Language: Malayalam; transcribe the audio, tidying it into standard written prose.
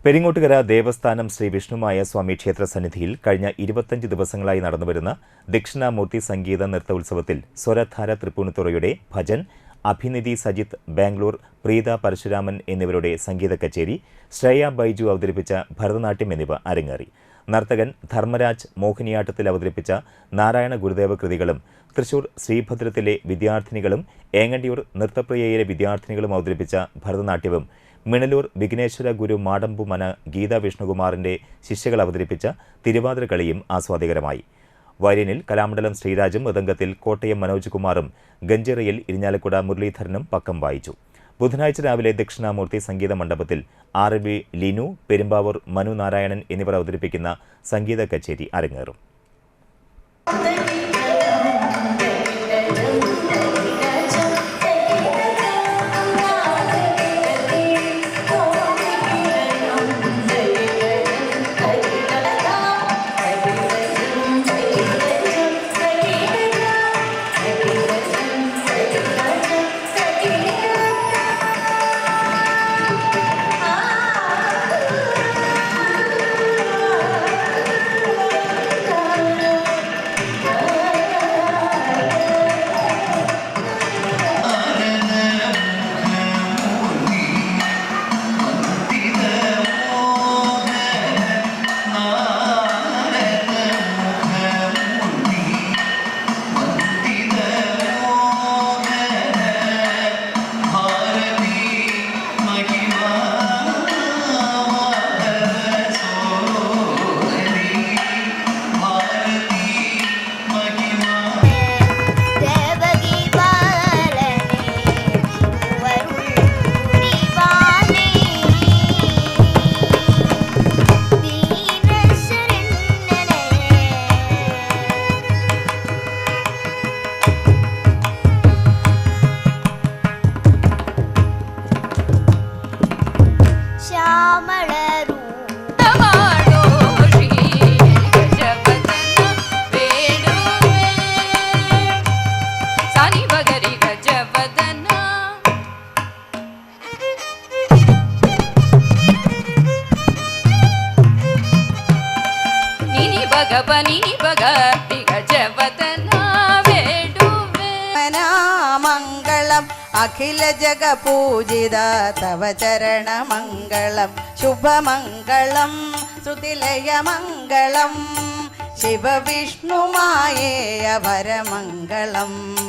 പെരിങ്ങോട്ടുകര ദേവസ്ഥാനം ശ്രീ വിഷ്ണുമായ സ്വാമി ക്ഷേത്ര സന്നിധിയിൽ കഴിഞ്ഞ 25 ദിവസങ്ങളായി നടന്നുവരുന്ന ദക്ഷിണാമൂർത്തി സംഗീത നൃത്ത ഉത്സവത്തിൽ സ്വരധാര തൃപ്പൂണിത്തുറയുടെ ഭജൻ, അഭിനിധി സജിത്ത് ബാംഗ്ലൂർ, പ്രീത പരശുരാമൻ എന്നിവരുടെ സംഗീത കച്ചേരി, ശ്രേയ ബൈജു അവതരിപ്പിച്ച ഭരതനാട്യം എന്നിവ അരങ്ങേറി. നർത്തകൻ ധർമ്മരാജ് മോഹിനിയാട്ടത്തിൽ അവതരിപ്പിച്ച നാരായണ ഗുരുദേവ കൃതികളും, തൃശൂർ ശ്രീഭദ്രത്തിലെ വിദ്യാർത്ഥിനികളും ഏങ്ങണ്ടിയൂർ നൃത്തപ്രിയയിലെ വിദ്യാർത്ഥിനികളും അവതരിപ്പിച്ച ഭരതനാട്യവും, മിണലൂർ വിഘ്നേശ്വര ഗുരു മാടമ്പുമന ഗീത വിഷ്ണുകുമാറിന്റെ ശിഷ്യകൾ അവതരിപ്പിച്ച തിരുവാതിരക്കളിയും ആസ്വാദികരമായി. വയലിനിൽ കലാമണ്ഡലം ശ്രീരാജും, മൃദംഗത്തിൽ കോട്ടയം മനോജ് കുമാറും, ഗഞ്ചിറയിൽ ഇരിഞ്ഞാലക്കുട മുരളീധരനും പക്കം വായിച്ചു. ബുധനാഴ്ച രാവിലെ ദക്ഷിണാമൂർത്തി സംഗീത മണ്ഡപത്തിൽ ആർ.വി. ലിനു, പെരുമ്പാവൂർ മനു നാരായണൻ എന്നിവർ അവതരിപ്പിക്കുന്ന സംഗീത കച്ചേരി അരങ്ങേറും. मंगलम अखिल जग पूजित तव चरण मंगलम शुभ मंगलम श्रुतिलय मंगलम शिव विष्णु माये अभर मंगलम.